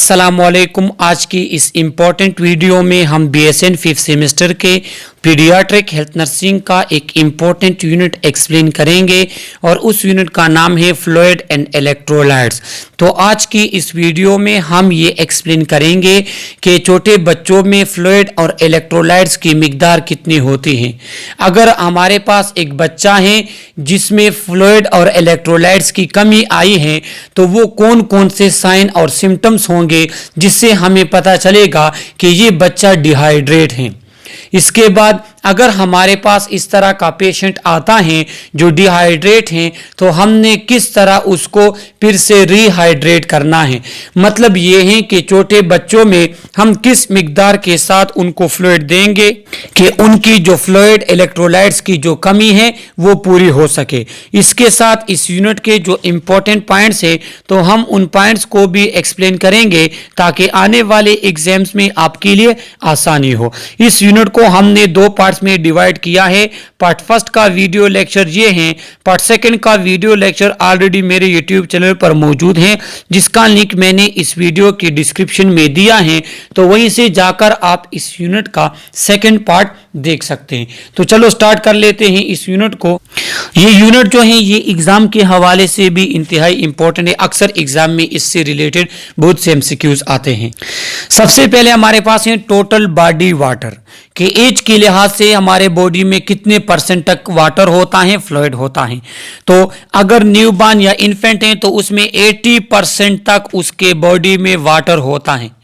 अस्सलामुअलैकुम। आज की इस इम्पॉर्टेंट वीडियो में हम BSN 5th सेमेस्टर के पीडियाट्रिक हेल्थ नर्सिंग का एक इम्पॉर्टेंट यूनिट एक्सप्लेन करेंगे और उस यूनिट का नाम है फ्लूइड एंड इलेक्ट्रोलाइट्स। तो आज की इस वीडियो में हम ये एक्सप्लेन करेंगे कि छोटे बच्चों में फ्लूइड और इलेक्ट्रोलाइट्स की मिकदार कितनी होती है। अगर हमारे पास एक बच्चा है जिसमें फ्लूइड और इलेक्ट्रोलाइट्स की कमी आई है तो वो कौन कौन से साइन और सिम्टम्स होंगे जिससे हमें पता चलेगा कि ये बच्चा डिहाइड्रेट है। इसके बाद अगर हमारे पास इस तरह का पेशेंट आता है जो डिहाइड्रेट है तो हमने किस तरह उसको फिर से रिहाइड्रेट करना है। मतलब ये है कि छोटे बच्चों में हम किस मिकदार के साथ उनको फ्लूइड देंगे कि उनकी जो फ्लूइड इलेक्ट्रोलाइट्स की जो कमी है वो पूरी हो सके। इसके साथ इस यूनिट के जो इम्पोर्टेंट पॉइंट्स है तो हम उन पॉइंट्स को भी एक्सप्लेन करेंगे ताकि आने वाले एग्जाम्स में आपके लिए आसानी हो। इस यूनिट को हमने दो पार्ट्स में डिवाइड किया है। पार्ट फर्स्ट का वीडियो लेक्चर ये है, पार्ट सेकंड का वीडियो लेक्चर ऑलरेडी मेरे यूट्यूब चैनल पर मौजूद है जिसका लिंक मैंने इस वीडियो के डिस्क्रिप्शन में दिया है, तो वहीं से जाकर आप इस यूनिट का सेकंड पार्ट देख सकते हैं। तो चलो स्टार्ट कर लेते हैं इस यूनिट को। ये यूनिट जो है ये एग्जाम के हवाले से भी इंतहाई इंपॉर्टेंट है। अक्सर एग्जाम में इससे रिलेटेड बहुत से एमसीक्यूज आते हैं। सबसे पहले हमारे पास है टोटल बॉडी वाटर कि एज के लिहाज से हमारे बॉडी में कितने परसेंट तक वाटर होता है, फ्लूइड होता है। तो अगर न्यूबॉर्न या इन्फेंट है तो उसमें 80% तक उसके बॉडी में वाटर होता है।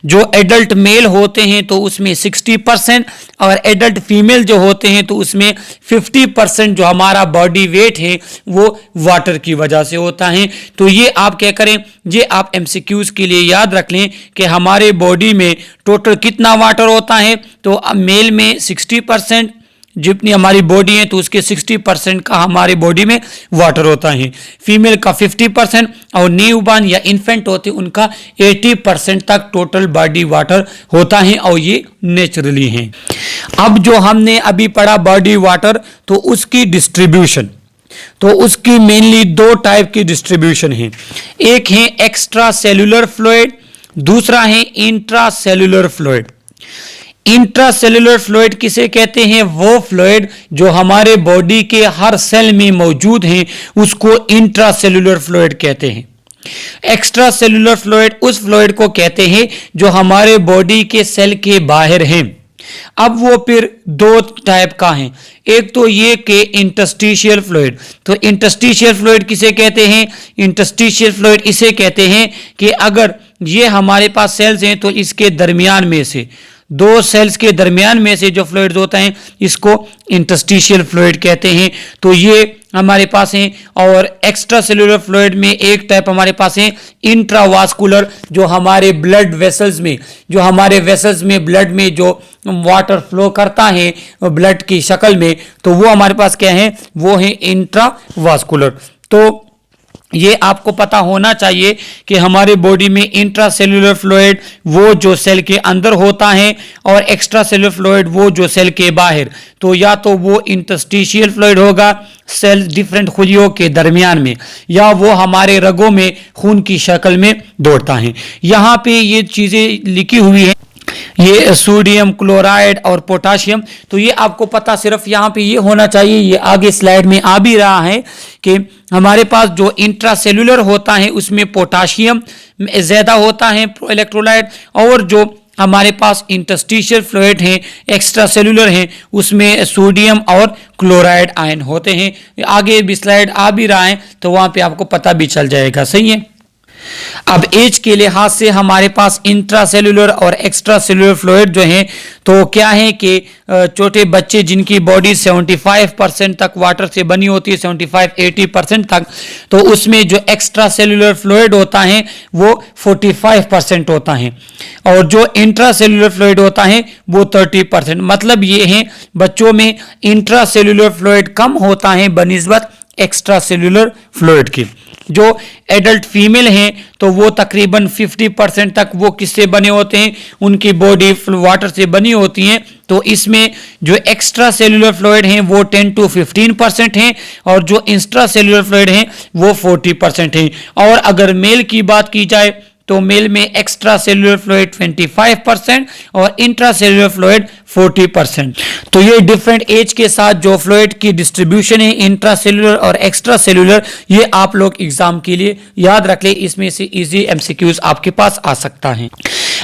जो एडल्ट मेल होते हैं तो उसमें 60% और एडल्ट फीमेल जो होते हैं तो उसमें 50% जो हमारा बॉडी वेट है वो वाटर की वजह से होता है। तो ये आप क्या करें, ये आप एमसीक्यूज के लिए याद रख लें कि हमारे बॉडी में टोटल कितना वाटर होता है। तो मेल में 60% जितनी हमारी बॉडी है तो उसके 60% का हमारे बॉडी में वाटर होता है। फीमेल का 50% और न्यूबॉर्न या इन्फेंट होते हैं उनका 80% तक टोटल बॉडी वाटर होता है और ये नेचुरली है। अब जो हमने अभी पढ़ा बॉडी वाटर तो उसकी डिस्ट्रीब्यूशन, तो उसकी मेनली दो टाइप की डिस्ट्रीब्यूशन है। एक है एक्स्ट्रा सेलुलर फ्लूइड, दूसरा है intra cellular fluid. Intracellular fluid किसे कहते हैं? वो फ्लूइड जो हमारे बॉडी के हर सेल में मौजूद हैं उसको इंट्रासेलुलर फ्लूइड कहते हैं। एक्स्ट्रा सेलुलर फ्लूइड उस फ्लूइड को कहते हैं जो हमारे बॉडी के सेल के बाहर हैं। अब वो फिर दो टाइप का है। एक तो ये कि इंटरस्टिशियल फ्लूइड। तो इंटरस्टिशियल फ्लूइड किसे कहते हैं? इंटरस्टिशियल फ्लूइड इसे कहते हैं कि अगर ये हमारे पास सेल्स हैं तो इसके दरमियान में से दो सेल्स के दरमियान में से जो फ्लूइड्स होता है इसको इंटरस्टिशियल फ्लूइड कहते हैं। तो ये हमारे पास है। और एक्स्ट्रा सेलुलर फ्लूइड में एक टाइप हमारे पास है इंट्रावास्कुलर, जो हमारे ब्लड वेसल्स में, जो हमारे वेसल्स में ब्लड में जो वाटर फ्लो करता है ब्लड की शक्ल में, तो वो हमारे पास क्या है? वो है इंट्रावास्कुलर। तो ये आपको पता होना चाहिए कि हमारे बॉडी में इंट्रासेलुलर फ्लूइड वो जो सेल के अंदर होता है और एक्स्ट्रा सेलुलर फ्लूइड वो जो सेल के बाहर। तो या तो वो इंटरस्टिशियल फ्लूइड होगा सेल डिफरेंट खुलियों के दरमियान में, या वो हमारे रगों में खून की शक्ल में दौड़ता है। यहाँ पे ये चीजें लिखी हुई है, ये सोडियम क्लोराइड और पोटाशियम। तो ये आपको पता सिर्फ यहाँ पे ये होना चाहिए, ये आगे स्लाइड में आ भी रहा है कि हमारे पास जो इंट्रासेलुलर होता है उसमें पोटाशियम ज्यादा होता है इलेक्ट्रोलाइट, और जो हमारे पास इंटरस्टिशियल फ्लूइड है एक्स्ट्रा सेलुलर है उसमें सोडियम और क्लोराइड आयन होते हैं। आगे भी स्लाइड आ भी रहा है तो वहां पे आपको पता भी चल जाएगा। सही है। अब एज के लिहाज से हमारे पास इंट्रासेलुलर और एक्स्ट्रा सेलुलर फ्लूइड जो है तो क्या है कि छोटे बच्चे जिनकी बॉडी 75% तक वाटर से बनी होती है, 75-80% तक, तो उसमें जो एक्स्ट्रा सेलुलर फ्लूइड होता है वो 45% होता है और जो इंट्रासेलुलर फ्लूइड होता है वो 30%। मतलब ये है बच्चों में इंट्रासेलुलर फ्लूइड कम होता है बनिस्बत एक्स्ट्रा सेलुलर फ्लूइड की। जो एडल्ट फीमेल हैं तो वो तकरीबन 50% तक वो किससे बने होते हैं? उनकी बॉडी वाटर से बनी होती हैं। तो इसमें जो एक्स्ट्रा सेलुलर फ्लूइड हैं वो 10 to 15% हैं और जो इंट्रा सेलुलर फ्लूइड हैं वो 40% हैं। और अगर मेल की बात की जाए तो मेल में एक्स्ट्रा सेलुलर फ्लूइड 25% और इंट्रा सेलुलर फ्लूइड 40%। तो ये डिफरेंट एज के साथ जो फ्लूइड की डिस्ट्रीब्यूशन है इंट्रा सेलुलर और एक्स्ट्रा सेलुलर, ये आप लोग एग्जाम के लिए याद रख ले, इसमें से इजी एमसीक्यूज आपके पास आ सकता है।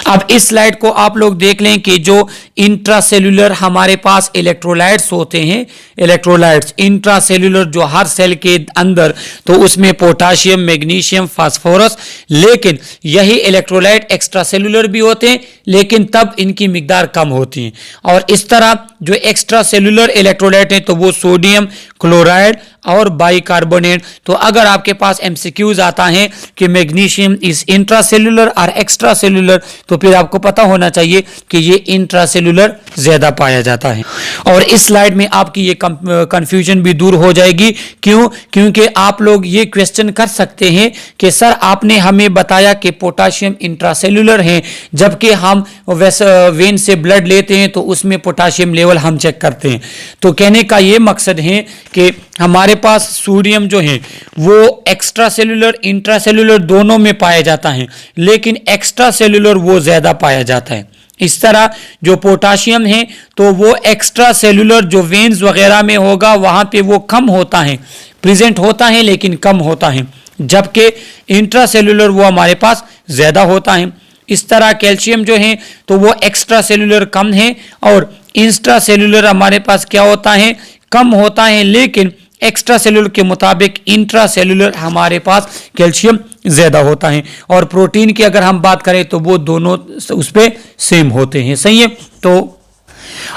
अब इस स्लाइड को आप लोग देख लें कि जो इंट्रासेल्यूलर हमारे पास इलेक्ट्रोलाइट्स होते हैं, इलेक्ट्रोलाइट्स इंट्रासेल्यूलर जो हर सेल के अंदर, तो उसमें पोटाशियम, मैग्नीशियम, फास्फोरस, लेकिन यही इलेक्ट्रोलाइट एक्स्ट्रासेल्यूलर भी होते हैं लेकिन तब इनकी मिकदार कम होती है। और इस तरह जो एक्स्ट्रा सेलुलर इलेक्ट्रोलाइट है तो वो सोडियम क्लोराइड और बाइकार्बोनेट। तो अगर आपके पास एमसीक्यूज आता है कि मैग्नीशियम इज इंट्रासेल्युलर और एक्स्ट्रासेल्युलर, तो फिर आपको पता होना चाहिए कि ये इंट्रासेल्युलर ज्यादा पाया जाता है। और इस स्लाइड में आपकी ये कंफ्यूजन भी दूर हो जाएगी। क्यों? क्योंकि आप लोग ये क्वेश्चन कर सकते हैं कि सर आपने हमें बताया कि पोटाशियम इंट्रासेल्युलर है, जबकि हम वेन से ब्लड लेते हैं तो उसमें पोटाशियम लेवल हम चेक करते हैं। तो कहने का ये मकसद है कि हमारे पास सोडियम जो है वो एक्स्ट्रा सेलुलर इंट्रा सेलुलर दोनों में पाया जाता है, लेकिन एक्स्ट्रा सेलुलर वो ज्यादा पाया जाता है। इस तरह जो पोटाशियम है तो वो एक्स्ट्रा सेलुलर जो वेन्स वगैरह में होगा वहां पे वो कम होता है, प्रेजेंट होता है लेकिन कम होता है, जबकि इंट्रा सेलुलर वो हमारे पास ज्यादा होता है। इस तरह कैल्शियम जो है तो वो एक्स्ट्रा सेलुलर कम है और इंट्रा सेलुलर हमारे पास क्या होता है, कम होता है, लेकिन एक्स्ट्रा सेलुलर के मुताबिक इंट्रा सेलुलर हमारे पास कैल्शियम ज्यादा होता है। और प्रोटीन की अगर हम बात करें तो वो दोनों उस पे सेम होते हैं। सही है। तो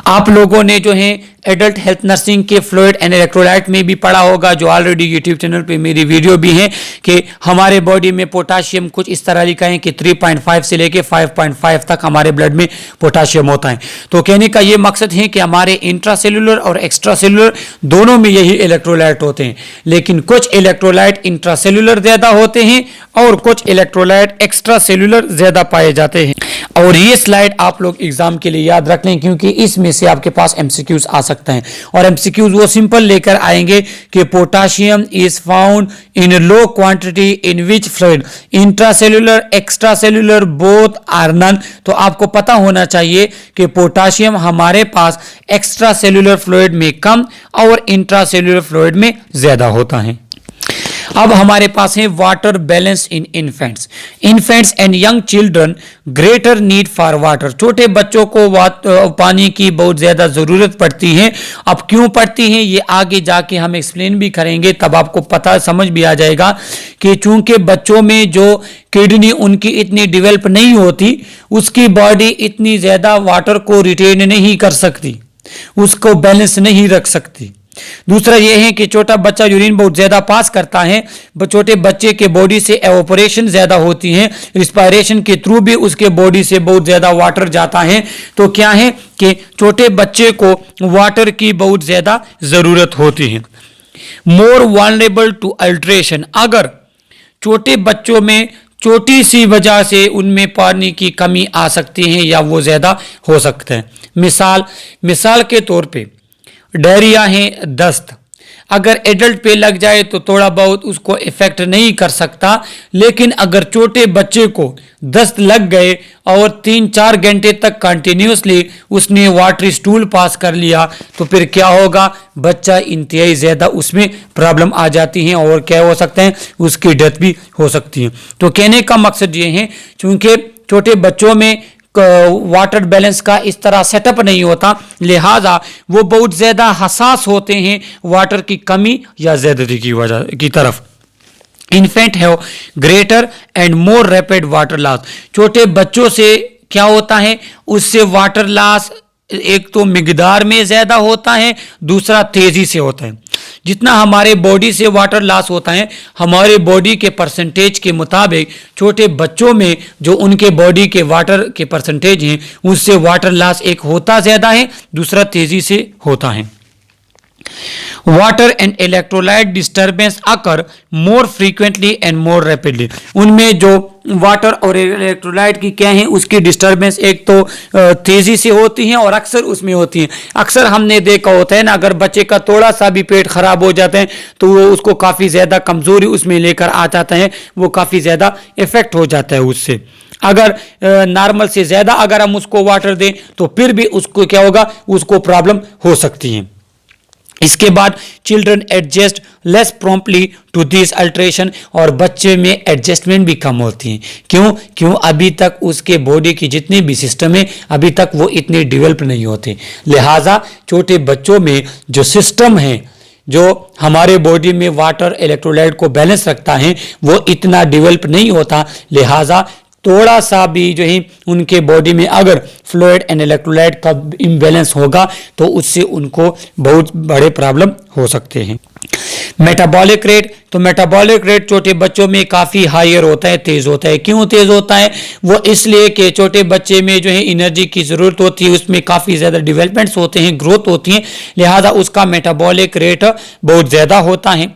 आप लोगों ने जो है एडल्ट हेल्थ नर्सिंग के फ्लूइड एंड इलेक्ट्रोलाइट में भी पढ़ा होगा, जो ऑलरेडी यूट्यूब चैनल पे मेरी वीडियो भी है, कि हमारे बॉडी में पोटाशियम कुछ इस तरह लिखा है कि 3.5 से लेके 5.5 तक हमारे ब्लड में पोटाशियम होता है। तो कहने का ये मकसद है कि हमारे इंट्रासेलुलर और एक्स्ट्रासेलुलर दोनों में यही इलेक्ट्रोलाइट होते हैं, लेकिन कुछ इलेक्ट्रोलाइट इंट्रासेलुलर ज्यादा होते हैं और कुछ इलेक्ट्रोलाइट एक्स्ट्रासेलुलर ज्यादा पाए जाते हैं। और ये स्लाइड आप लोग एग्जाम के लिए याद रख लें, क्योंकि इसमें से आपके पास एमसीक्यूज आ सकता है। और एमसीक्यूज वो सिंपल लेकर आएंगे कि potassium is found in low quantity in which fluid, intracellular extracellular both are none. तो आपको पता होना चाहिए कि पोटाशियम हमारे पास एक्स्ट्रासेलुलर फ्लूइड में कम और इंट्रासेलुलर फ्लूइड में ज्यादा होता है। अब हमारे पास है water balance in infants. Infants and young children greater need for water. छोटे बच्चों को पानी की बहुत ज्यादा जरूरत पड़ती है। अब क्यों पड़ती है ये आगे जाके हम एक्सप्लेन भी करेंगे, तब आपको पता समझ भी आ जाएगा कि चूंकि बच्चों में जो किडनी उनकी इतनी डेवलप नहीं होती, उसकी बॉडी इतनी ज्यादा वाटर को रिटेन नहीं कर सकती, उसको बैलेंस नहीं रख सकती। दूसरा यह है कि छोटा बच्चा यूरिन बहुत ज्यादा पास करता है, छोटे बच्चे के बॉडी से एवोपरेशन ज्यादा होती है, रिस्पायरेशन के थ्रू भी उसके बॉडी से बहुत ज्यादा वाटर जाता है। तो क्या है कि छोटे बच्चे को वाटर की बहुत ज्यादा जरूरत होती है। More vulnerable to alteration. अगर छोटे बच्चों में छोटी सी वजह से उनमें पानी की कमी आ सकती है या वो ज्यादा हो सकता है। मिसाल के तौर पे डायरिया है, दस्त, अगर एडल्ट पे लग जाए तो थोड़ा बहुत उसको इफेक्ट नहीं कर सकता, लेकिन अगर छोटे बच्चे को दस्त लग गए और 3-4 घंटे तक कंटिन्यूसली उसने वाटर स्टूल पास कर लिया तो फिर क्या होगा, बच्चा इंतहाई ज्यादा उसमें प्रॉब्लम आ जाती है और क्या हो सकता है, उसकी डेथ भी हो सकती है। तो कहने का मकसद ये है, चूंकि छोटे बच्चों में वाटर बैलेंस का इस तरह सेटअप नहीं होता, लिहाजा वो बहुत ज्यादा हसास होते हैं वाटर की कमी या ज्यादती की वजह की तरफ। इन्फेंट है greater and more rapid water loss. छोटे बच्चों से क्या होता है, उससे वाटर लॉस एक तो मिकदार में ज्यादा होता है, दूसरा तेजी से होता है। जितना हमारे बॉडी से वाटर लॉस होता है, हमारे बॉडी के परसेंटेज के मुताबिक छोटे बच्चों में जो उनके बॉडी के वाटर के परसेंटेज हैं, उससे वाटर लॉस एक होता ज्यादा है, दूसरा तेजी से होता है। Water and electrolyte disturbance occur more frequently and more rapidly. उनमें जो वाटर और इलेक्ट्रोलाइट की क्या है, उसकी डिस्टर्बेंस एक तो तेजी से होती है और अक्सर उसमें होती है। अक्सर हमने देखा होता है ना, अगर बच्चे का थोड़ा सा भी पेट खराब हो जाता है तो वो उसको काफ़ी ज़्यादा कमज़ोरी उसमें लेकर आ जाता है, वो काफ़ी ज़्यादा इफेक्ट हो जाता है उससे। अगर नॉर्मल से ज़्यादा अगर हम उसको वाटर दें तो फिर भी उसको क्या होगा, उसको प्रॉब्लम हो सकती है। इसके बाद children adjust less promptly to this alteration, और बच्चे में एडजस्टमेंट भी कम होती है। क्यों अभी तक उसके बॉडी की जितनी भी सिस्टम है अभी तक वो इतने डेवलप नहीं होते। लिहाजा छोटे बच्चों में जो सिस्टम है, जो हमारे बॉडी में वाटर इलेक्ट्रोलाइट को बैलेंस रखता है, वो इतना डेवलप नहीं होता। लिहाजा थोड़ा सा भी जो है उनके बॉडी में अगर फ्लूइड एंड इलेक्ट्रोलाइट का इम्बैलेंस होगा तो उससे उनको बहुत बड़े प्रॉब्लम हो सकते हैं। मेटाबॉलिक रेट, तो मेटाबॉलिक रेट छोटे बच्चों में काफ़ी हायर होता है, तेज़ होता है। क्यों तेज़ होता है? वो इसलिए कि छोटे बच्चे में जो है एनर्जी की ज़रूरत होती है, उसमें काफ़ी ज़्यादा डेवलपमेंट्स होते हैं, ग्रोथ होती है, लिहाजा उसका मेटाबॉलिक रेट बहुत ज़्यादा होता है।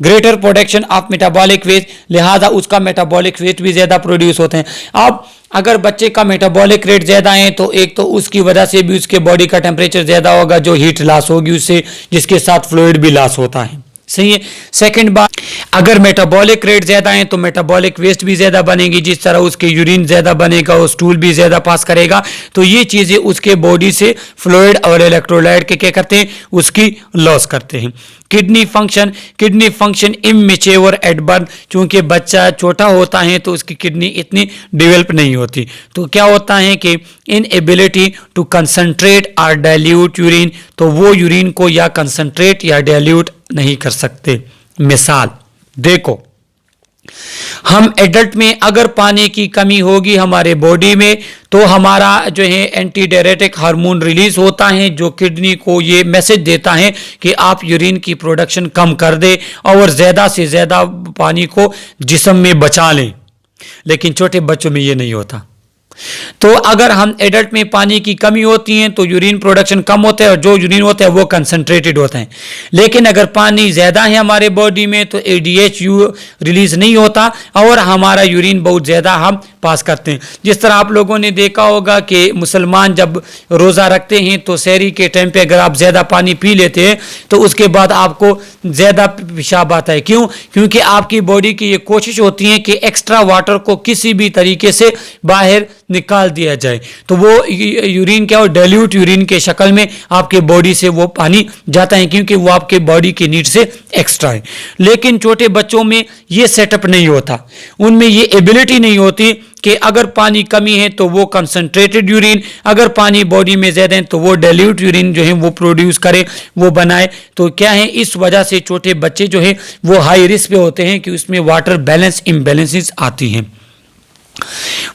Greater production of metabolic waste, लिहाजा उसका मेटाबॉलिक वेस्ट भी ज़्यादा प्रोड्यूस होते हैं। अब अगर बच्चे का मेटाबॉलिक रेट ज़्यादा है तो एक तो उसकी वजह से भी उसके बॉडी का टेम्परेचर ज़्यादा होगा, जो हीट लॉस होगी उससे, जिसके साथ फ्लूइड भी लॉस होता है। सही है। सेकंड बात, अगर मेटाबॉलिक रेट ज़्यादा है तो मेटाबॉलिक वेस्ट भी ज़्यादा बनेगी, जिस तरह उसके यूरिन ज़्यादा बनेगा, वो स्टूल भी ज़्यादा पास करेगा, तो ये चीज़ें उसके बॉडी से फ्लूइड और इलेक्ट्रोलाइट के क्या करते हैं, उसकी लॉस करते हैं। Kidney function immature at birth, चूंकि बच्चा छोटा होता है तो उसकी किडनी इतनी डेवलप नहीं होती, तो क्या होता है कि इनएबिलिटी टू कंसंट्रेट और डाइल्यूट यूरिन, तो वो यूरिन को या कंसंट्रेट या डाइल्यूट नहीं कर सकते। मिसाल देखो, हम एडल्ट में अगर पानी की कमी होगी हमारे बॉडी में तो हमारा जो है एंटी डायरेटिक हार्मोन रिलीज होता है, जो किडनी को ये मैसेज देता है कि आप यूरिन की प्रोडक्शन कम कर दे और ज़्यादा से ज़्यादा पानी को जिस्म में बचा लें। लेकिन छोटे बच्चों में ये नहीं होता। तो अगर हम एडल्ट में पानी की कमी होती है तो यूरिन प्रोडक्शन कम होता है और जो यूरिन होता है वो कंसंट्रेटेड होता है। लेकिन अगर पानी ज़्यादा है हमारे बॉडी में तो ADH रिलीज नहीं होता और हमारा यूरिन बहुत ज़्यादा हम पास करते हैं। जिस तरह आप लोगों ने देखा होगा कि मुसलमान जब रोज़ा रखते हैं तो सहरी के टाइम पे अगर आप ज़्यादा पानी पी लेते हैं तो उसके बाद आपको ज़्यादा पेशाब आता है। क्योंकि आपकी बॉडी की ये कोशिश होती है कि एक्स्ट्रा वाटर को किसी भी तरीके से बाहर निकाल दिया जाए, तो वो यूरिन क्या हो, डाइल्यूट यूरिन के शक्ल में आपके बॉडी से वो पानी जाता है, क्योंकि वो आपके बॉडी की नीड से एक्स्ट्रा है। लेकिन छोटे बच्चों में ये सेटअप नहीं होता, उनमें ये एबिलिटी नहीं होती कि अगर पानी कमी है तो वो कंसंट्रेटेड यूरिन, अगर पानी बॉडी में ज़्यादा है तो वो डाइल्यूट यूरिन जो है वो प्रोड्यूस करे, वो बनाए। तो क्या है, इस वजह से छोटे बच्चे जो है वो हाई रिस्क पे होते हैं कि उसमें वाटर बैलेंस इम्बैलेंसेस आती हैं।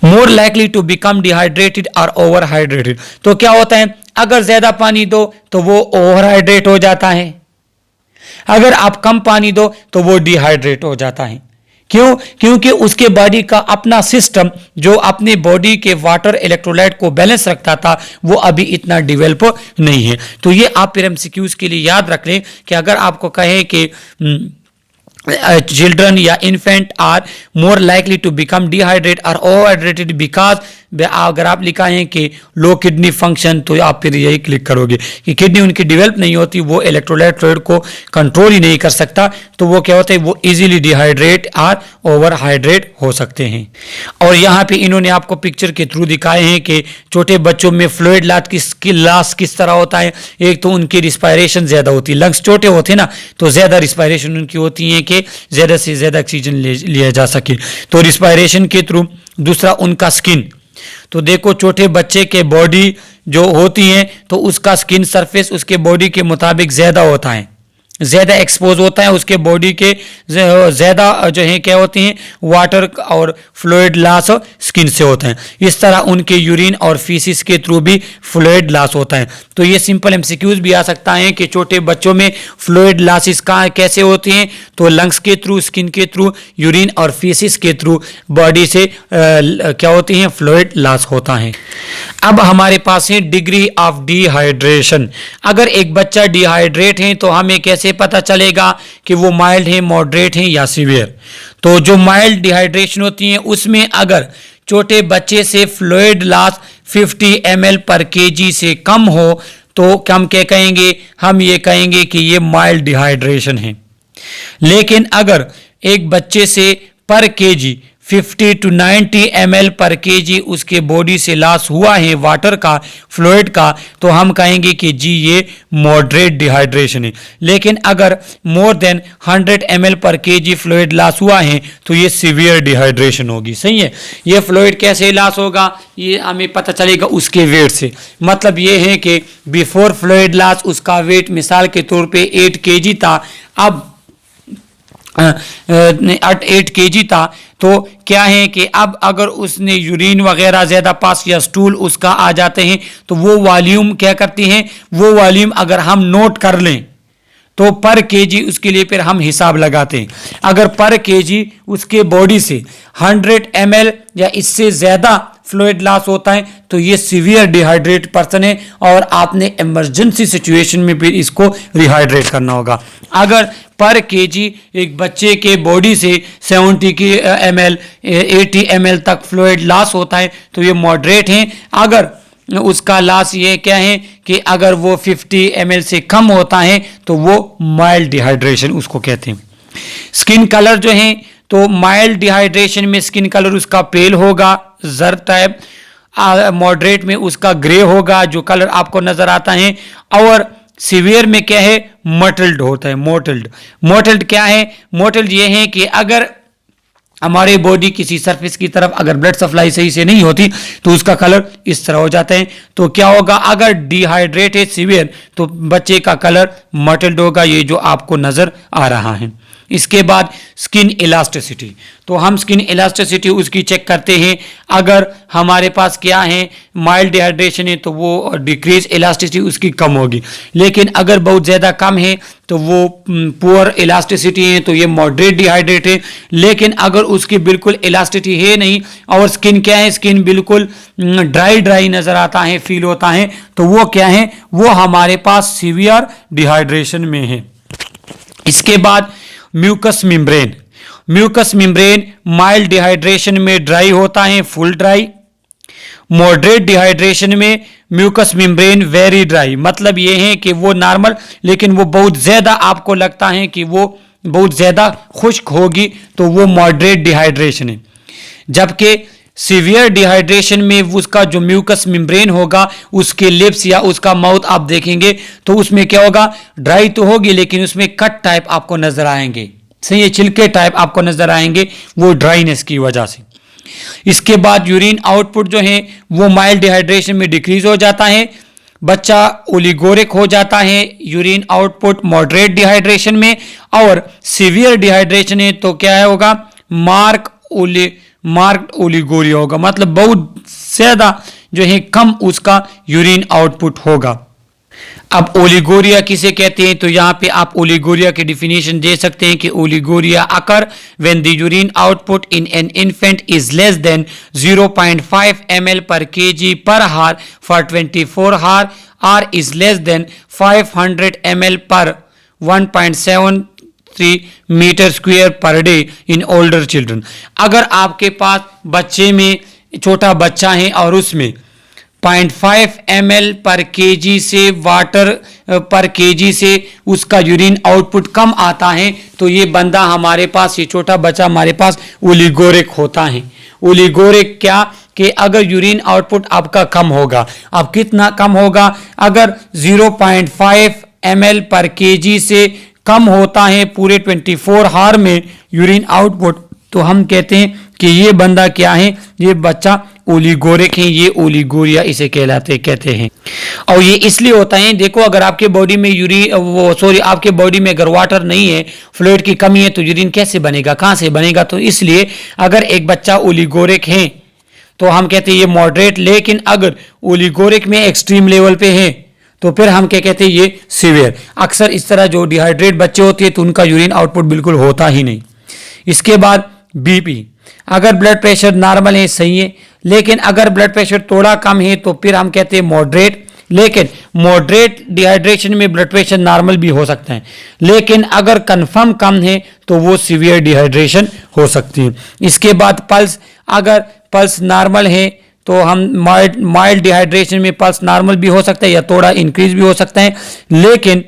More likely to become dehydrated और ओवरहाइड्रेटेड, तो क्या होता है, अगर ज़्यादा पानी दो तो वो ओवरहाइड्रेट हो जाता है, अगर आप कम पानी दो तो वो डिहाइड्रेट हो जाता है। क्योंकि उसके बॉडी का अपना सिस्टम जो अपने बॉडी के वाटर इलेक्ट्रोलाइट को बैलेंस रखता था वो अभी इतना डेवलप नहीं है। तो ये आप फिर MCQs के लिए याद रख लें कि अगर आपको कहे कि children या infant are more likely to become dehydrated or overhydrated because, अगर आप लिखा है कि लो किडनी फंक्शन तो आप फिर यही क्लिक करोगे कि किडनी उनकी डेवलप नहीं होती, वो इलेक्ट्रोलाइट फ्लूइड को कंट्रोल ही नहीं कर सकता, तो वो क्या होता है, वो इजीली डिहाइड्रेट और ओवरहाइड्रेट हो सकते हैं। और यहाँ पे इन्होंने आपको पिक्चर के थ्रू दिखाए हैं कि छोटे बच्चों में फ्लूइड लॉस किस तरह होता है। एक तो उनकी रिस्पायरेशन ज़्यादा होती है, लंग्स छोटे होते हैं ना, तो ज़्यादा रिस्पायरेशन उनकी होती है कि ज़्यादा से ज़्यादा ऑक्सीजन लिया जा सके, तो रिस्पायरेशन के थ्रू। दूसरा उनका स्किन, तो देखो छोटे बच्चे के बॉडी जो होती है तो उसका स्किन सरफेस उसके बॉडी के मुताबिक ज़्यादा होता है, ज़्यादा एक्सपोज होता है, उसके बॉडी के ज़्यादा जो है क्या होती हैं, वाटर और फ्लूइड लॉस स्किन से होता है। इस तरह उनके यूरिन और फीसिस के थ्रू भी फ्लूइड लॉस होता है। तो ये सिंपल MCQs भी आ सकता है कि छोटे बच्चों में फ्लूइड लॉसेस कहाँ कैसे होती हैं, तो लंग्स के थ्रू, स्किन के थ्रू, यूरिन और फीसिस के थ्रू बॉडी से क्या होती हैं, फ्लूइड लॉस होता है। अब हमारे पास है डिग्री ऑफ डिहाइड्रेशन। अगर एक बच्चा डिहाइड्रेट है तो हमें कैसे पता चलेगा कि वो माइल्ड है, मॉडरेट है या सीवियर। तो जो माइल्ड डिहाइड्रेशन होती है उसमें अगर छोटे बच्चे से फ्लूइड लॉस 50 ml पर केजी से कम हो तो हम क्या कहेंगे, हम ये कहेंगे कि ये माइल्ड डिहाइड्रेशन है। लेकिन अगर एक बच्चे से पर केजी 50 to 90 ml पर केजी उसके बॉडी से लॉस हुआ है वाटर का, फ्लूइड का, तो हम कहेंगे कि जी ये मॉडरेट डिहाइड्रेशन है। लेकिन अगर मोर देन 100 ml पर केजी फ्लूइड लॉस हुआ है तो ये सीवियर डिहाइड्रेशन होगी। सही है। ये फ्लूइड कैसे लॉस होगा ये हमें पता चलेगा उसके वेट से। मतलब ये है कि बिफोर फ्लूइड लॉस उसका वेट मिसाल के तौर पे 8 kg था, अब 8 kg था, तो क्या है कि अब अगर उसने यूरिन वगैरह ज़्यादा पास या स्टूल उसका आ जाते हैं तो वो वॉल्यूम क्या करती हैं, वो वॉल्यूम अगर हम नोट कर लें तो पर केजी उसके लिए फिर हम हिसाब लगाते हैं। अगर पर केजी उसके बॉडी से 100 ml या इससे ज़्यादा फ्लूइड लॉस होता है तो ये सीवियर डिहाइड्रेट पर्सन है और आपने इमरजेंसी सिचुएशन में भी इसको रिहाइड्रेट करना होगा। अगर पर केजी एक बच्चे के बॉडी से 70 ml 80 ml तक फ्लूइड लॉस होता है तो ये मॉडरेट है। अगर उसका लॉस ये क्या है कि अगर वो 50 ml से कम होता है तो वो माइल्ड डिहाइड्रेशन उसको कहते हैं। स्किन कलर जो है तो माइल्ड डिहाइड्रेशन में स्किन कलर उसका पेल होगा, जर्द टाइप। मॉडरेट में उसका ग्रे होगा जो कलर आपको नजर आता है, और सीवियर में क्या है, मोटल्ड होता है। मोटल्ड क्या है, मोटल्ड ये है कि अगर हमारे बॉडी किसी सरफेस की तरफ अगर ब्लड सप्लाई सही से नहीं होती तो उसका कलर इस तरह हो जाता है। तो क्या होगा, अगर डिहाइड्रेटेड सीवियर तो बच्चे का कलर मोटल्ड होगा, ये जो आपको नजर आ रहा है। इसके बाद स्किन इलास्टिसिटी, तो हम स्किन इलास्टिसिटी उसकी चेक करते हैं। अगर हमारे पास क्या है, माइल्ड डिहाइड्रेशन है तो वो डिक्रीज इलास्टिसिटी उसकी कम होगी। लेकिन अगर बहुत ज़्यादा कम है तो वो पुअर इलास्टिसिटी है तो ये मॉडरेट डिहाइड्रेट है। लेकिन अगर उसकी बिल्कुल इलास्टिसिटी है नहीं और स्किन क्या है, स्किन बिल्कुल ड्राई नज़र आता है, फील होता है, तो वो क्या है, वो हमारे पास सीवियर डिहाइड्रेशन में है। इसके बाद म्यूकस मेम्ब्रेन माइल्ड डिहाइड्रेशन में ड्राई होता है, फुल ड्राई। मॉडरेट डिहाइड्रेशन में म्यूकस मेम्ब्रेन वेरी ड्राई, मतलब ये है कि वो नॉर्मल लेकिन वो बहुत ज़्यादा आपको लगता है कि वो बहुत ज़्यादा खुश्क होगी तो वो मॉडरेट डिहाइड्रेशन है। जबकि सीवियर डिहाइड्रेशन में उसका जो म्यूकस मेम्ब्रेन होगा, उसके लिप्स या उसका माउथ आप देखेंगे तो उसमें क्या होगा, ड्राई तो होगी लेकिन उसमें कट टाइप आपको नजर आएंगे, सही है, छिलके टाइप आपको नजर आएंगे, वो ड्राइनेस की वजह से। इसके बाद यूरिन आउटपुट जो है वो माइल्ड डिहाइड्रेशन में डिक्रीज हो जाता है, बच्चा ओलिगोरिक हो जाता है। यूरिन आउटपुट मॉडरेट डिहाइड्रेशन में, और सीवियर डिहाइड्रेशन है तो क्या होगा, मार्क्ड ओलिगोरिया होगा, मतलब बहुत ज्यादा जो है कम उसका यूरिन आउटपुट होगा। अब ओलिगोरिया किसे कहते हैं, तो यहां पे आप ओलिगोरिया की डिफिनेशन दे सकते हैं कि oliguria occur when the urine output in an infant is less than 0.5 ml per kg per hour for 24 hour or is less than 500 ml per 1.73 metre square per day in older children. अगर आपके पास बच्चे में छोटा बच्चा है और उसमें 0.5 ml पर केजी से वाटर पर केजी से उसका यूरिन आउटपुट कम आता है तो ये बंदा हमारे पास, ये छोटा बच्चा हमारे पास ओलिगोरिक होता है। ओलिगोरिक क्या कि अगर यूरिन आउटपुट आपका कम होगा, अब कितना कम होगा, अगर 0.5 ml पर केजी से कम होता है पूरे 24 आवर में यूरिन आउटपुट, तो हम कहते हैं कि ये बंदा क्या है, ये बच्चा ओलिगोरिक है, ये ओलिगोरिया इसे कहते हैं। और ये इसलिए होता है, देखो अगर आपके बॉडी में आपके बॉडी में अगर वाटर नहीं है, फ्लूइड की कमी है, तो यूरिन कैसे बनेगा, कहाँ से बनेगा, तो इसलिए अगर एक बच्चा ओलिगोरिक है तो हम कहते हैं ये मॉडरेट, लेकिन अगर ओलिगोरिक में एक्सट्रीम लेवल पे है तो फिर हम क्या कहते हैं, ये सीवियर। अक्सर इस तरह जो डिहाइड्रेट बच्चे होते हैं तो उनका यूरिन आउटपुट बिल्कुल होता ही नहीं। इसके बाद बीपी, अगर ब्लड प्रेशर नॉर्मल है सही है, लेकिन अगर ब्लड प्रेशर थोड़ा कम है तो फिर हम कहते हैं मॉडरेट। लेकिन मॉडरेट डिहाइड्रेशन में ब्लड प्रेशर नॉर्मल भी हो सकता है, लेकिन अगर कंफर्म कम है तो वो सीवियर डिहाइड्रेशन हो सकती है। इसके बाद पल्स, अगर पल्स नॉर्मल है तो हम माइल्ड डिहाइड्रेशन में पल्स नॉर्मल भी हो सकता है या थोड़ा इंक्रीज भी हो सकता है, लेकिन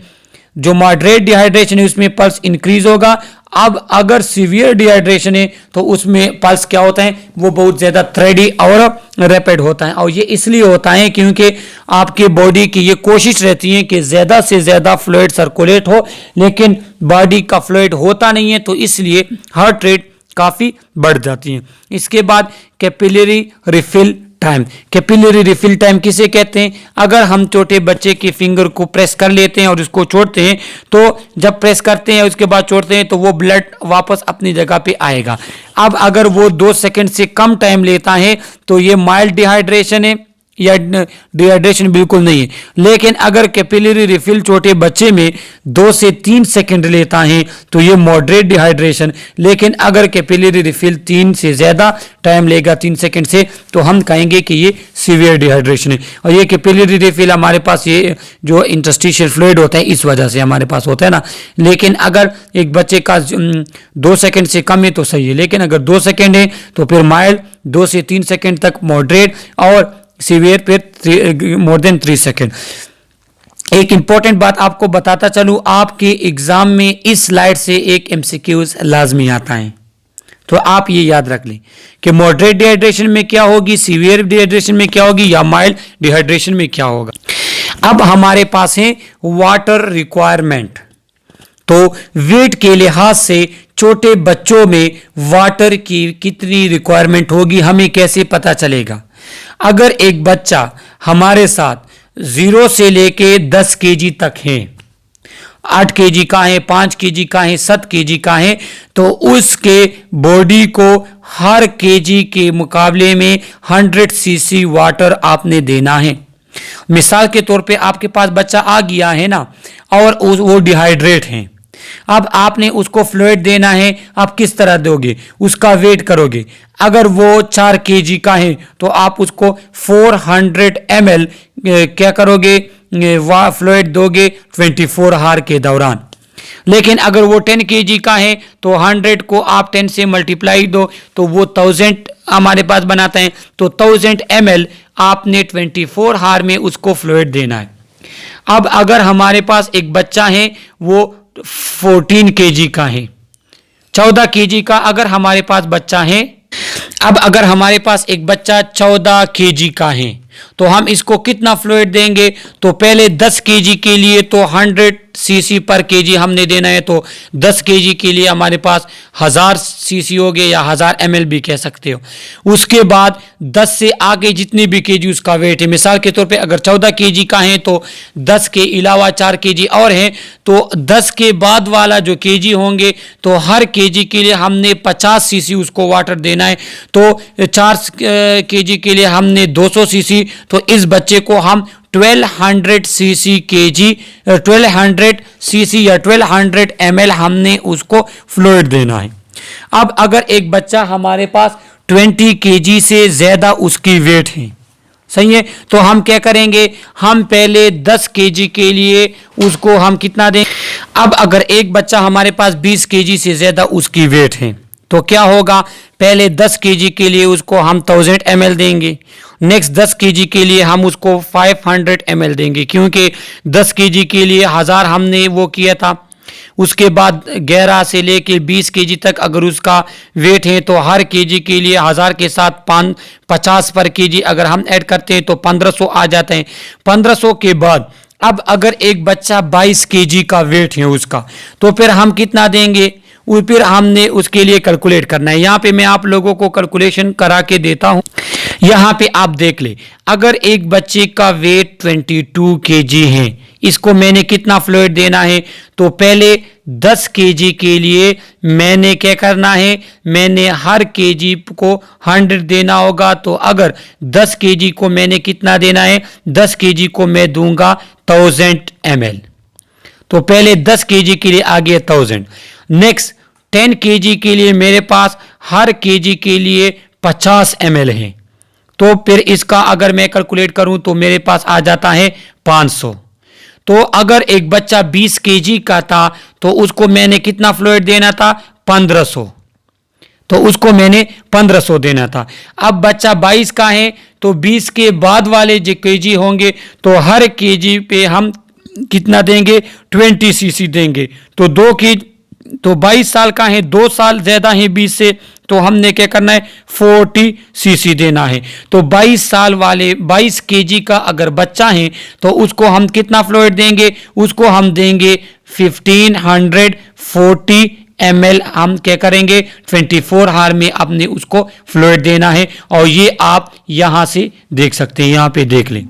जो मॉडरेट डिहाइड्रेशन है उसमें पल्स इंक्रीज होगा। अब अगर सीवियर डिहाइड्रेशन है तो उसमें पल्स क्या होता है, वो बहुत ज़्यादा थ्रेडी और रैपिड होता है। और ये इसलिए होता है क्योंकि आपके बॉडी की ये कोशिश रहती है कि ज़्यादा से ज़्यादा फ्लूइड सर्कुलेट हो, लेकिन बॉडी का फ्लूइड होता नहीं है, तो इसलिए हार्ट रेट काफ़ी बढ़ जाती है। इसके बाद capillary refill time. Capillary refill time किसे कहते हैं? अगर हम छोटे बच्चे के फिंगर को प्रेस कर लेते हैं और उसको छोड़ते हैं, तो जब प्रेस करते हैं उसके बाद छोड़ते हैं तो वो ब्लड वापस अपनी जगह पे आएगा। अब अगर वो 2 सेकंड से कम टाइम लेता है तो ये माइल्ड डिहाइड्रेशन है या डिहाइड्रेशन बिल्कुल नहीं है। लेकिन अगर कैपिलरी रिफिल छोटे बच्चे में 2 से 3 सेकंड लेता है तो ये मॉडरेट डिहाइड्रेशन। लेकिन अगर कैपिलरी रिफिल 3 से ज़्यादा टाइम लेगा, 3 सेकंड से, तो हम कहेंगे कि ये सीवियर डिहाइड्रेशन है। और ये कैपिलरी रिफिल हमारे पास ये जो इंटरस्टिशियल फ्लूइड होता है इस वजह से हमारे पास होता है ना। लेकिन अगर एक बच्चे का 2 सेकंड से कम है तो सही है, लेकिन अगर 2 सेकंड है तो फिर माइल्ड, 2 से 3 सेकंड तक मॉडरेट, और सीवियर फिर मोर देन 3 सेकेंड। एक इंपॉर्टेंट बात आपको बताता चलूं, आपके एग्जाम में इस स्लाइड से एक एमसीक्यूज लाजमी आता है, तो आप ये याद रख लें कि मॉडरेट डिहाइड्रेशन में क्या होगी, सीवियर डिहाइड्रेशन में क्या होगी, या माइल्ड डिहाइड्रेशन में क्या होगा। अब हमारे पास है वाटर रिक्वायरमेंट। तो वेट के लिहाज से छोटे बच्चों में वाटर की कितनी रिक्वायरमेंट होगी हमें कैसे पता चलेगा? अगर एक बच्चा हमारे साथ 0 से लेके 10 केजी तक है, 8 केजी का है, 5 केजी का है, 7 केजी का है, तो उसके बॉडी को हर केजी के मुकाबले में 100 सीसी वाटर आपने देना है। मिसाल के तौर पे आपके पास बच्चा आ गया है ना, और वो डिहाइड्रेट है, अब आपने उसको फ्लूइड देना है। आप किस तरह दोगे? उसका वेट करोगे। अगर वो 4 केजी का है तो आप उसको 400 ml क्या करोगे, फ्लूइड दोगे 24 आवर के दौरान। लेकिन अगर वो 10 केजी का है तो 100 को आप 10 से मल्टीप्लाई दो तो वो 1000 हमारे पास बनाता है। तो 1000 ml आपने 24 आवर में उसको फ्लूइड देना है। अब अगर हमारे पास एक बच्चा है वो 14 केजी का है, 14 केजी का अगर हमारे पास बच्चा है, अब अगर हमारे पास एक बच्चा 14 केजी का है तो हम इसको कितना फ्लूइड देंगे? तो पहले 10 केजी के लिए तो 100 सीसी पर केजी हमने देना है, तो 10 केजी के लिए हमारे पास 1000 सीसी हो गए या 1000 ml भी कह सकते हो। उसके बाद 10 से आगे जितनी भी केजी उसका वेट है, मिसाल के तौर पे अगर 14 केजी का है तो 10 के अलावा 4 केजी और हैं, तो 10 के बाद वाला जो केजी होंगे तो हर केजी के लिए हमने 50 सीसी उसको वाटर देना है। तो 4 केजी के लिए हमने 200 सीसी, तो इस बच्चे को हम 1200 सीसी केजी 1200 सीसी या 1200 ml हमने उसको फ्लूइड देना है। अब अगर एक बच्चा हमारे पास 20 केजी से ज़्यादा उसकी वेट है, सही है, तो हम क्या करेंगे? हम पहले 10 केजी के लिए उसको हम कितना दें? अब अगर एक बच्चा हमारे पास 20 केजी से ज़्यादा उसकी वेट है तो क्या होगा? पहले 10 केजी के लिए उसको हम 1000 ml देंगे। नेक्स्ट 10 केजी के लिए हम उसको 500 ml देंगे, क्योंकि 10 केजी के लिए 1000 हमने वो किया था। उसके बाद 11 से लेके 20 केजी तक अगर उसका वेट है तो हर केजी के लिए 1000 के साथ 50 पर केजी अगर हम ऐड करते हैं तो 1500 आ जाते हैं। 1500 के बाद अब अगर एक बच्चा 22 केजी का वेट है उसका, तो फिर हम कितना देंगे? फिर हमने उसके लिए कैलकुलेट करना है। यहाँ पे मैं आप लोगों को कैलकुलेशन करा के देता हूँ। यहाँ पे आप देख ले, अगर एक बच्चे का वेट 22 केजी है, इसको मैंने कितना फ्लूइड देना है? तो पहले 10 केजी के लिए मैंने क्या करना है? मैंने हर केजी को 100 देना होगा। तो अगर 10 केजी को मैंने कितना देना है? 10 केजी को मैं दूंगा 1000 ml। तो पहले 10 केजी के लिए आ गया 1000। नेक्स्ट 10 kg के लिए मेरे पास हर kg के लिए 50 ml है, तो फिर इसका अगर मैं कैलकुलेट करूं तो मेरे पास आ जाता है 500। तो अगर एक बच्चा 20 kg का था तो उसको मैंने कितना फ्लूइड देना था? 1500। तो उसको मैंने 1500 देना था। अब बच्चा 22 का है तो 20 के बाद वाले जो केजी होंगे तो हर केजी पे हम कितना देंगे? 20 सीसी देंगे। तो 22 साल का है, 2 साल ज्यादा है 20 से, तो हमने क्या करना है? 40 सीसी देना है। तो 22 साल वाले 22 केजी का अगर बच्चा है तो उसको हम कितना फ्लूइड देंगे? उसको हम देंगे 1540 ml। हम क्या करेंगे? 24 हार में अपने उसको फ्लूइड देना है। और ये आप यहां से देख सकते हैं, यहां पे देख लें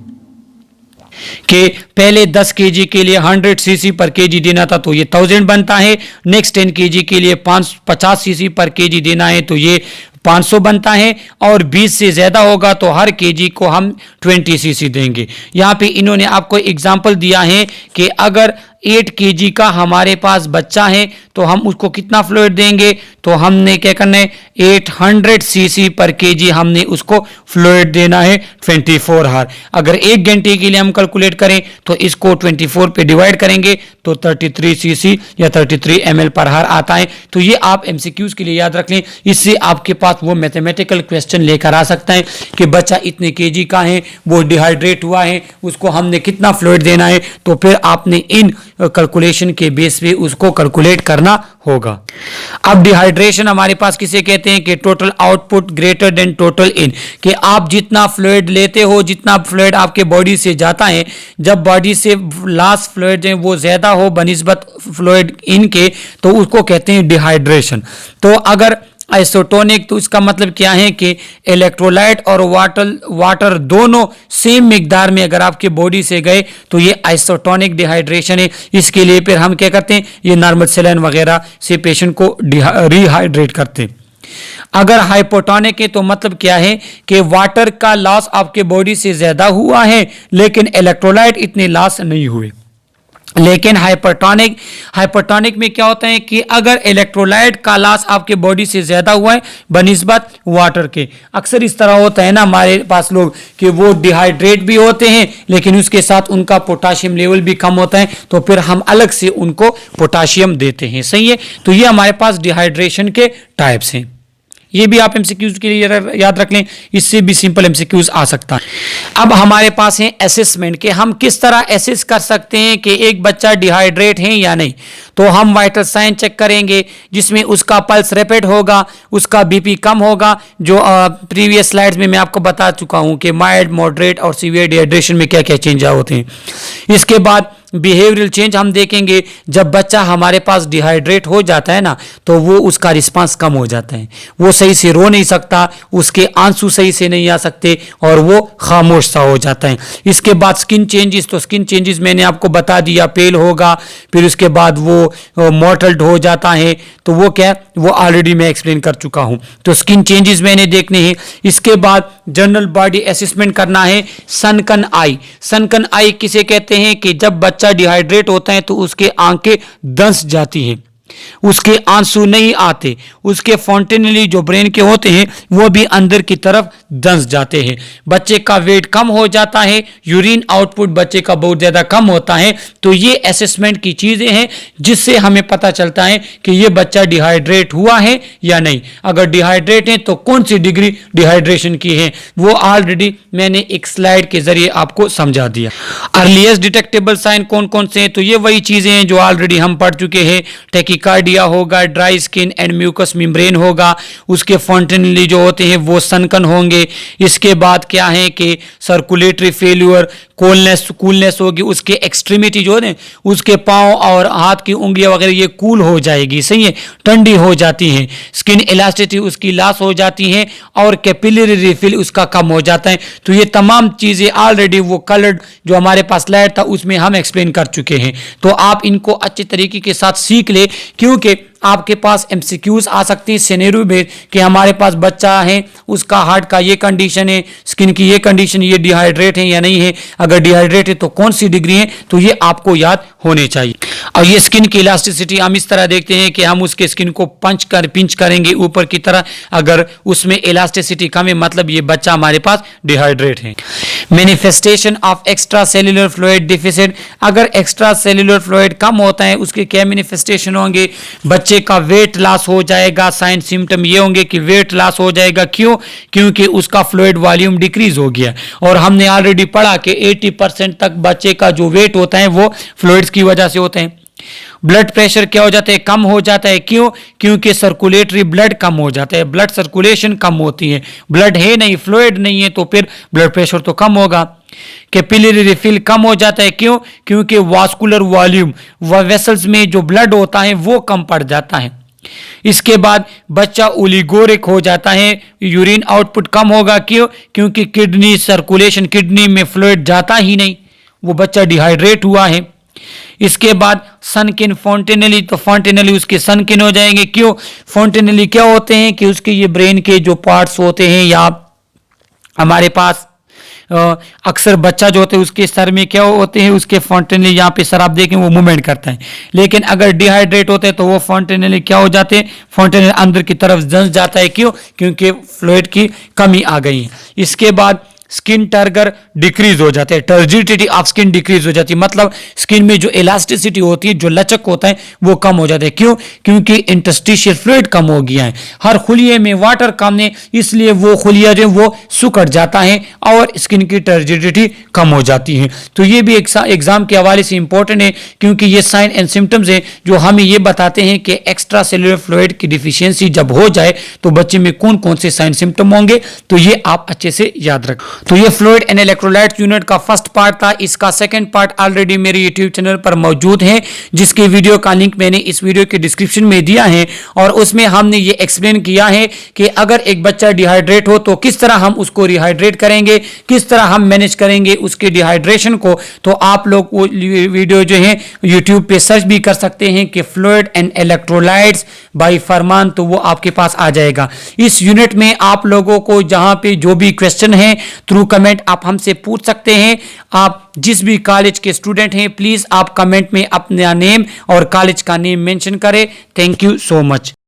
कि पहले 10 केजी के लिए 100 सीसी पर केजी देना था तो ये 1000 बनता है। नेक्स्ट 10 केजी के लिए 50 सीसी पर केजी देना है तो ये 500 बनता है। और 20 से ज्यादा होगा तो हर केजी को हम 20 सीसी देंगे। यहाँ पे इन्होंने आपको एग्जांपल दिया है कि अगर 8 केजी का हमारे पास बच्चा है तो हम उसको कितना फ्लूइड देंगे? तो हमने क्या करना है? 800 सीसी पर केजी हमने उसको फ्लूइड देना है 24 हार। अगर 1 घंटे के लिए हम कैलकुलेट करें तो इसको 24 पे डिवाइड करेंगे तो 33 सीसी या 33 ml पर हार आता है। तो ये आप एमसीक्यूज के लिए याद रख लें, इससे आपके पास वो मैथमेटिकल क्वेश्चन लेकर आ सकता है कि बच्चा इतने केजी का है, वो डिहाइड्रेट हुआ है, उसको हमने कितना फ्लूइड देना है। तो फिर आपने इन कैलकुलेशन के बेस पे उसको कैलकुलेट करना होगा। अब डिहाइड्रेशन हमारे पास किसे कहते हैं? कि total output greater than total in, कि आप जितना फ्लूइड लेते हो, जितना फ्लूइड आपके बॉडी से जाता है, जब बॉडी से लास्ट फ्लूइड है वो ज्यादा हो बनिस्बत फ्लूइड इन के, तो उसको कहते हैं डिहाइड्रेशन। तो अगर आइसोटोनिक, तो इसका मतलब क्या है कि इलेक्ट्रोलाइट और वाटर दोनों सेम मिकदार में अगर आपके बॉडी से गए तो ये आइसोटोनिक डिहाइड्रेशन है। इसके लिए फिर हम क्या करते हैं? ये नॉर्मल सलाइन वगैरह से पेशेंट को रिहाइड्रेट करते हैं। अगर हाइपोटोनिक है तो मतलब क्या है कि वाटर का लॉस आपके बॉडी से ज्यादा हुआ है लेकिन इलेक्ट्रोलाइट इतने लॉस नहीं हुए। लेकिन हाइपरटोनिक में क्या होता है कि अगर इलेक्ट्रोलाइट का लॉस आपके बॉडी से ज्यादा हुआ है बनिस्बत वाटर के, अक्सर इस तरह होता है ना हमारे पास लोग कि वो डिहाइड्रेट भी होते हैं लेकिन उसके साथ उनका पोटाशियम लेवल भी कम होता है, तो फिर हम अलग से उनको पोटाशियम देते हैं। सही है। तो ये हमारे पास डिहाइड्रेशन के टाइप्स हैं। ये भी आप एमसीक्यूज के लिए याद रख लें, इससे भी सिंपल एमसीक्यूज आ सकता है। अब हमारे पास है असेसमेंट, कि हम किस तरह असेस कर सकते हैं कि एक बच्चा डिहाइड्रेट है या नहीं। तो हम वाइटल साइन चेक करेंगे जिसमें उसका पल्स रैपिड होगा, उसका बीपी कम होगा, जो प्रीवियस स्लाइड्स में मैं आपको बता चुका हूं कि माइल्ड, मॉडरेट और सीवियर डिहाइड्रेशन में क्या क्या चेंज होते हैं। इसके बाद बिहेवियरल चेंज हम देखेंगे। जब बच्चा हमारे पास डिहाइड्रेट हो जाता है ना तो वो उसका रिस्पांस कम हो जाता है, वो सही से रो नहीं सकता, उसके आंसू सही से नहीं आ सकते और वो खामोश सा हो जाता है। इसके बाद स्किन चेंजेस, तो स्किन चेंजेस मैंने आपको बता दिया, पेल होगा, फिर उसके बाद वो मॉटल्ड हो जाता है। तो वो क्या, वो ऑलरेडी मैं एक्सप्लेन कर चुका हूं। तो स्किन चेंजेस मैंने देखने हैं। इसके बाद जनरल बॉडी असेसमेंट करना है। सनकन आई, सनकन आई किसे कहते हैं कि जब बच्चा डिहाइड्रेट होता है तो उसके आंखें धंस जाती हैं, उसके आंसू नहीं आते, उसके फॉन्टेनली जो ब्रेन के होते हैं वो भी अंदर की तरफ धंस जाते हैं। बच्चे का वेट कम हो जाता है, यूरिन आउटपुट बच्चे का बहुत ज्यादा कम होता है। तो ये असेसमेंट की चीजें हैं जिससे हमें पता चलता है कि ये बच्चा डिहाइड्रेट हुआ है या नहीं। अगर डिहाइड्रेट है तो कौन सी डिग्री डिहाइड्रेशन की है वो ऑलरेडी मैंने एक स्लाइड के जरिए आपको समझा दिया। अर्लीस्ट डिटेक्टेबल साइन कौन कौन से हैं, तो ये वही चीजें हैं जो ऑलरेडी हम पढ़ चुके हैं। टेकिकार्डिया होगा, dry skin and mucus membrane होगा, उसके फॉन्टेनली जो होते हैं वो सनकन होंगे। इसके बाद क्या है कि सर्कुलेटरी फेल्यूर, कूलनेस होगी, उसके एक्सट्रीमिटी जो है उसके पांव और हाथ की उंगलियां वगैरह ये कूल हो जाएगी, सही है, ठंडी हो जाती हैं। स्किन इलास्टिसिटी उसकी लॉस हो जाती है और कैपिलरी रिफिल उसका कम हो जाता है। तो ये तमाम चीजें ऑलरेडी वो कलर्ड जो हमारे पास स्लाइड था उसमें हम एक्सप्लेन कर चुके हैं। तो आप इनको अच्छे तरीके के साथ सीख ले क्योंकि आपके पास एमसीक्यूज आ सकती है सिनेरियो में कि हमारे पास बच्चा है, उसका हार्ट का ये कंडीशन है, स्किन की ये कंडीशन, ये डिहाइड्रेट है या नहीं है, अगर डिहाइड्रेट है तो कौन सी डिग्री है, तो ये आपको याद होने चाहिए। और ये स्किन की इलास्टिसिटी हम इस तरह देखते हैं कि हम उसके स्किन को पिंच करेंगे ऊपर की तरह, अगर उसमें इलास्टिसिटी कम है मतलब ये बच्चा हमारे पास डिहाइड्रेट है। Manifestation of extra cellular fluid deficit, अगर एक्स्ट्रा सेल्यूलर फ्लूइड कम होता है उसके क्या मैनिफेस्टेशन होंगे, बच्चे का वेट लॉस हो जाएगा, साइन सिम्टम ये होंगे कि वेट लॉस हो जाएगा, क्यों, क्योंकि उसका फ्लूइड वॉल्यूम डिक्रीज हो गया, और हमने ऑलरेडी पढ़ा कि 80% तक बच्चे का जो वेट होता है वो फ्लूइड्स की वजह से होते हैं। ब्लड प्रेशर क्या हो जाता है, कम हो जाता है, क्यों, क्योंकि सर्कुलेटरी ब्लड कम हो जाता है, ब्लड सर्कुलेशन कम होती है, ब्लड है नहीं, फ्लूइड नहीं है, तो फिर ब्लड प्रेशर तो कम होगा। कैपिलरी रिफिल कम हो जाता है, क्यों, क्योंकि वास्कुलर वॉल्यूम व वेसल्स में जो ब्लड होता है वो कम पड़ जाता है। इसके बाद बच्चा ओलिगोरिक हो जाता है, यूरिन आउटपुट कम होगा, क्यों, क्योंकि किडनी सर्कुलेशन, किडनी में फ्लूइड जाता ही नहीं, वो बच्चा डिहाइड्रेट हुआ है। इसके बाद सनकिन फॉन्टेनली, तो फॉन्टेनली उसके सनकिन हो जाएंगे, क्यों, फॉन्टेनली क्या होते हैं कि उसके ये ब्रेन के जो पार्ट्स होते हैं या हमारे पास अक्सर बच्चा जो होते हैं उसके सर में क्या होते हैं, उसके फॉन्टेनली यहाँ पे सर आप देखें वो मूवमेंट करता है, लेकिन अगर डिहाइड्रेट होते हैं तो वो फॉन्टेनली क्या हो जाते हैं, फॉन्टेनली अंदर की तरफ जंस जाता है, क्यों, क्योंकि फ्लूइड की कमी आ गई है। इसके बाद स्किन टर्गर डिक्रीज हो जाते हैं, टर्जिडिटी ऑफ स्किन डिक्रीज हो जाती है, मतलब स्किन में जो इलास्टिसिटी होती है, जो लचक होता है वो कम हो जाता है, क्यों, क्योंकि इंटरस्टिशियल फ्लूइड कम हो गया है, हर खुलिये में वाटर कम है, इसलिए वो खुलिया जो वो सुकड़ जाता है और स्किन की टर्जिडिटी कम हो जाती है। तो ये भी एग्जाम के हवाले से इंपॉर्टेंट है, क्योंकि ये साइन एंड सिम्टम्स हैं जो हमें ये बताते हैं कि एक्स्ट्रा सेलुलर फ्लूइड की डिफिशियंसी जब हो जाए तो बच्चे में कौन कौन से साइन सिम्टम होंगे, तो ये आप अच्छे से याद रखें। तो ये फ्लूइड एंड इलेक्ट्रोलाइट यूनिट का फर्स्ट पार्ट था, इसका सेकंड पार्ट ऑलरेडी मेरे यूट्यूब चैनल पर मौजूद है, जिसके वीडियो का लिंक मैंने इस वीडियो के डिस्क्रिप्शन में दिया है, और उसमें हमने ये एक्सप्लेन किया है कि अगर एक बच्चा डिहाइड्रेट हो तो किस तरह हम उसको रिहाइड्रेट करेंगे, किस तरह हम मैनेज करेंगे उसके डिहाइड्रेशन को। तो आप लोग वो वीडियो जो है यूट्यूब पे सर्च भी कर सकते हैं कि फ्लूइड एंड इलेक्ट्रोलाइट्स बाय फरमान, तो वो आपके पास आ जाएगा। इस यूनिट में आप लोगों को जहां पे जो भी क्वेश्चन है थ्रू कमेंट आप हमसे पूछ सकते हैं। आप जिस भी कॉलेज के स्टूडेंट हैं प्लीज आप कमेंट में अपना नेम और कॉलेज का नेम मेंशन करें। Thank you so much.